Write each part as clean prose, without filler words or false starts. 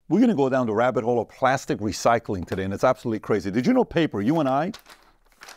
We're going to go down the rabbit hole of plastic recycling today, and it's absolutely crazy. Did you know paper, you and I,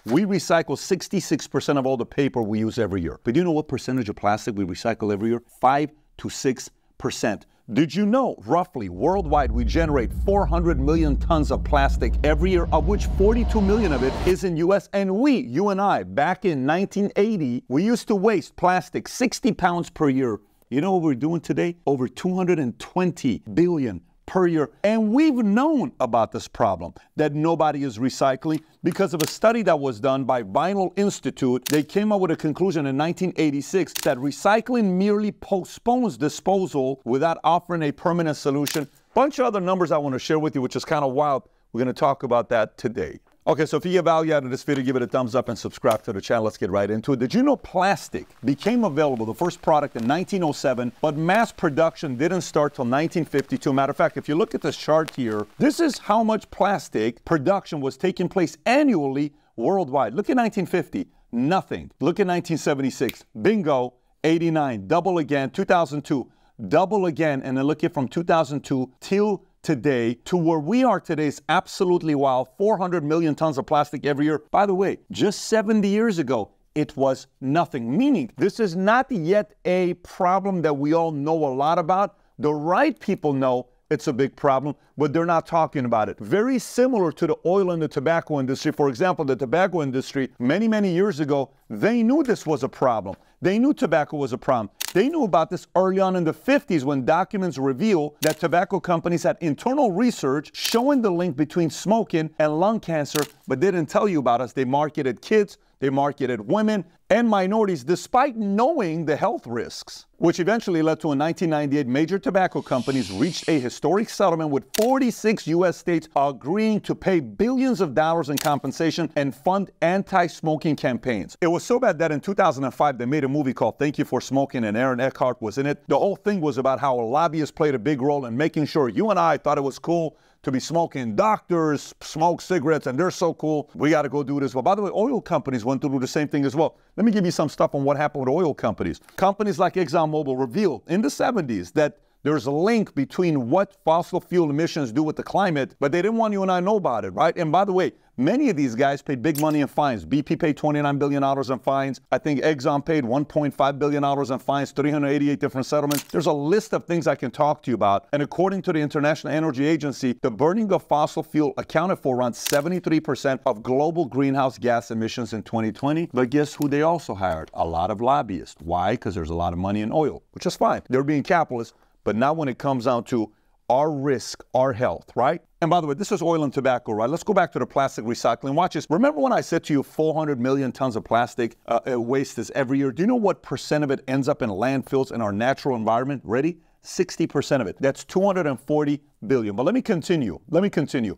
we recycle 66% of all the paper we use every year. But do you know what percentage of plastic we recycle every year? 5 to 6%. Did you know, roughly, worldwide, we generate 400 million tons of plastic every year, of which 42 million of it is in U.S. And we, you and I, back in 1980, we used to waste plastic 60 pounds per year. You know what we're doing today? Over 220 billion per year. And we've known about this problem, that nobody is recycling, because of a study that was done by Vinyl Institute. They came up with a conclusion in 1986 that recycling merely postpones disposal without offering a permanent solution. Bunch of other numbers I want to share with you, which is kind of wild. We're going to talk about that today. Okay, so if you get value out of this video, give it a thumbs up and subscribe to the channel. Let's get right into it. Did you know plastic became available, the first product, in 1907, but mass production didn't start till 1952. Matter of fact, if you look at this chart here, this is how much plastic production was taking place annually worldwide. Look at 1950, nothing. Look at 1976, bingo, 89, double again, 2002, double again, and then look at from 2002 till today to where we are today is absolutely wild. 400 million tons of plastic every year. By the way, just 70 years ago, it was nothing. Meaning, this is not yet a problem that we all know a lot about. The right people know it's a big problem, but they're not talking about it. Very similar to the oil and the tobacco industry. For example, the tobacco industry, many, many years ago, they knew this was a problem. They knew tobacco was a problem. They knew about this early on in the 50s when documents reveal that tobacco companies had internal research showing the link between smoking and lung cancer, but they didn't tell you about us. They marketed kids, they marketed women and minorities despite knowing the health risks, which eventually led to in 1998, major tobacco companies reached a historic settlement with 46 U.S. states agreeing to pay billions of dollars in compensation and fund anti-smoking campaigns. It was so bad that in 2005, they made a movie called Thank You for Smoking, and Aaron Eckhart was in it. The whole thing was about how lobbyists played a big role in making sure you and I thought it was cool to be smoking. Doctors smoke cigarettes and they're so cool. We got to go do this. Well, by the way, oil companies went through the same thing as well. Let me give you some stuff on what happened with oil companies. Companies like ExxonMobil revealed in the 70s that there's a link between what fossil fuel emissions do with the climate, but they didn't want you and I know about it, right? And by the way, many of these guys paid big money in fines. BP paid $29 billion in fines. I think Exxon paid $1.5 billion in fines, 388 different settlements. There's a list of things I can talk to you about. And according to the International Energy Agency, the burning of fossil fuel accounted for around 73% of global greenhouse gas emissions in 2020. But guess who they also hired? A lot of lobbyists. Why? Because there's a lot of money in oil, which is fine. They're being capitalists. But now when it comes down to our risk, our health, right? And by the way, this is oil and tobacco, right? Let's go back to the plastic recycling. Watch this. Remember when I said to you 400 million tons of plastic waste is every year? Do you know what percent of it ends up in landfills in our natural environment? Ready? 60% of it. That's 240 billion. But let me continue.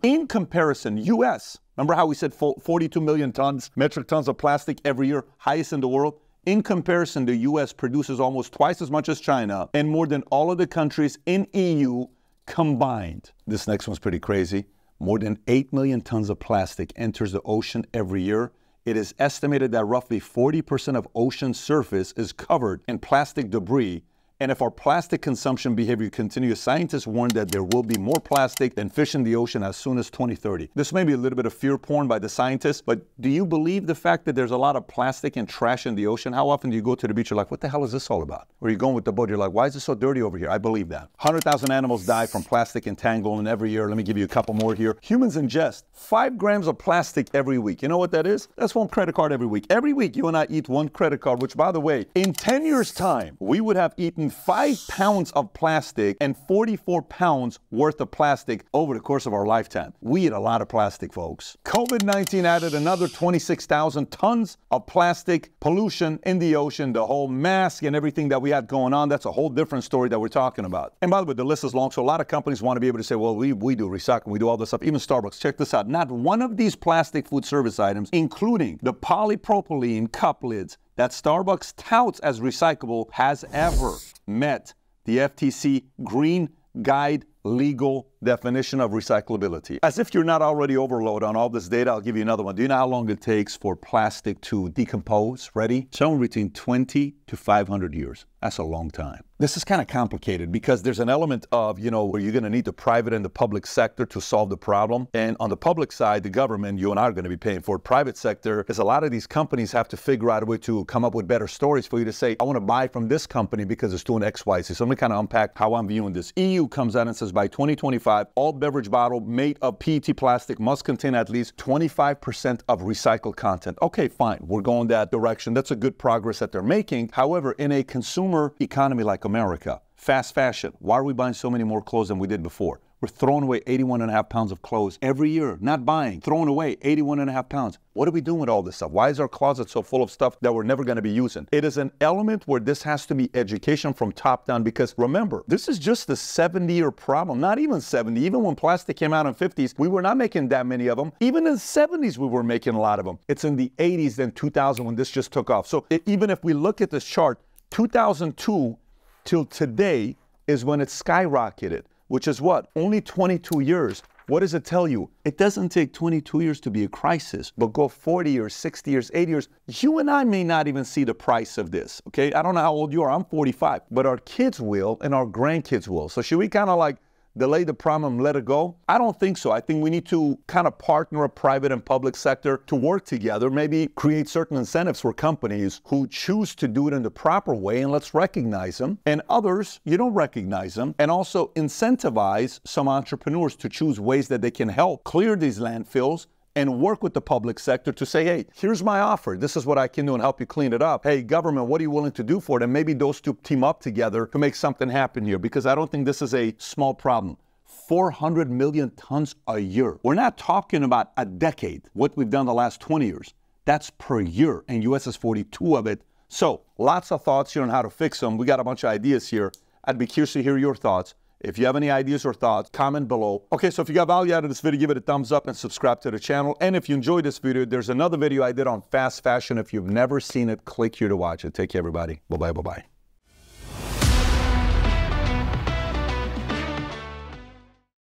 In comparison, U.S., remember how we said 42 million tons, metric tons of plastic every year, highest in the world? In comparison, the U.S. produces almost twice as much as China and more than all of the countries in EU combined. This next one's pretty crazy. More than 8 million tons of plastic enters the ocean every year. It is estimated that roughly 40% of ocean surface is covered in plastic debris. And if our plastic consumption behavior continues, scientists warn that there will be more plastic than fish in the ocean as soon as 2030. This may be a little bit of fear porn by the scientists, but do you believe the fact that there's a lot of plastic and trash in the ocean? How often do you go to the beach, you're like, what the hell is this all about? Or you're going with the boat, you're like, why is it so dirty over here? I believe that. 100,000 animals die from plastic entanglement every year. Let me give you a couple more here. Humans ingest 5 grams of plastic every week. You know what that is? That's 1 credit card every week. Every week you and I eat 1 credit card, which by the way, in 10 years time, we would have eaten 5 pounds of plastic and 44 pounds worth of plastic over the course of our lifetime. We eat a lot of plastic, folks. COVID-19 added another 26,000 tons of plastic pollution in the ocean. The whole mask and everything that we had going on, that's a whole different story that we're talking about. And by the way, the list is long, so a lot of companies want to be able to say, well, we do recycling, we do all this stuff. Even Starbucks, check this out. Not one of these plastic food service items, including the polypropylene cup lids that Starbucks touts as recyclable, has ever met the FTC Green Guide legal definition of recyclability. As if you're not already overloaded on all this data, I'll give you another one. Do you know how long it takes for plastic to decompose? Ready? Somewhere between 20 to 500 years. That's a long time. This is kind of complicated because there's an element of, where you're going to need the private and the public sector to solve the problem. And on the public side, the government, you and I are going to be paying for it. Private sector, because a lot of these companies have to figure out a way to come up with better stories for you to say, I want to buy from this company because it's doing X, Y, Z. So let me kind of unpack how I'm viewing this. EU comes out and says by 2025, all beverage bottle made of PET plastic must contain at least 25% of recycled content. Okay, fine. We're going that direction. That's a good progress that they're making. However, in a consumer economy like America, fast fashion, why are we buying so many more clothes than we did before? We're throwing away 81.5 pounds of clothes every year, not buying, throwing away 81.5 pounds. What are we doing with all this stuff? Why is our closet so full of stuff that we're never going to be using? It is an element where this has to be education from top down, because remember, this is just a 70-year problem, not even 70. Even when plastic came out in the 50s, we were not making that many of them. Even in the 70s, we were making a lot of them. It's in the 80s, then 2000 when this just took off. So even if we look at this chart, 2002 till today is when it skyrocketed, which is what? Only 22 years. What does it tell you? It doesn't take 22 years to be a crisis, but go 40 years, 60 years, 80 years. You and I may not even see the price of this, okay? I don't know how old you are. I'm 45, but our kids will and our grandkids will. So should we kind of like delay the problem and let it go? I don't think so. I think we need to kind of partner a private and public sector to work together, maybe create certain incentives for companies who choose to do it in the proper way, and let's recognize them. And others, you don't recognize them. And also incentivize some entrepreneurs to choose ways that they can help clear these landfills and work with the public sector to say, hey, here's my offer. This is what I can do and help you clean it up. Hey, government, what are you willing to do for it? And maybe those two team up together to make something happen here, because I don't think this is a small problem. 400 million tons a year. We're not talking about a decade, what we've done the last 20 years. That's per year, and US is 42 of it. So lots of thoughts here on how to fix them. We got a bunch of ideas here. I'd be curious to hear your thoughts. If you have any ideas or thoughts, comment below. Okay, so if you got value out of this video, give it a thumbs up and subscribe to the channel. And if you enjoyed this video, there's another video I did on fast fashion. If you've never seen it, click here to watch it. Take care, everybody. Bye-bye, bye-bye.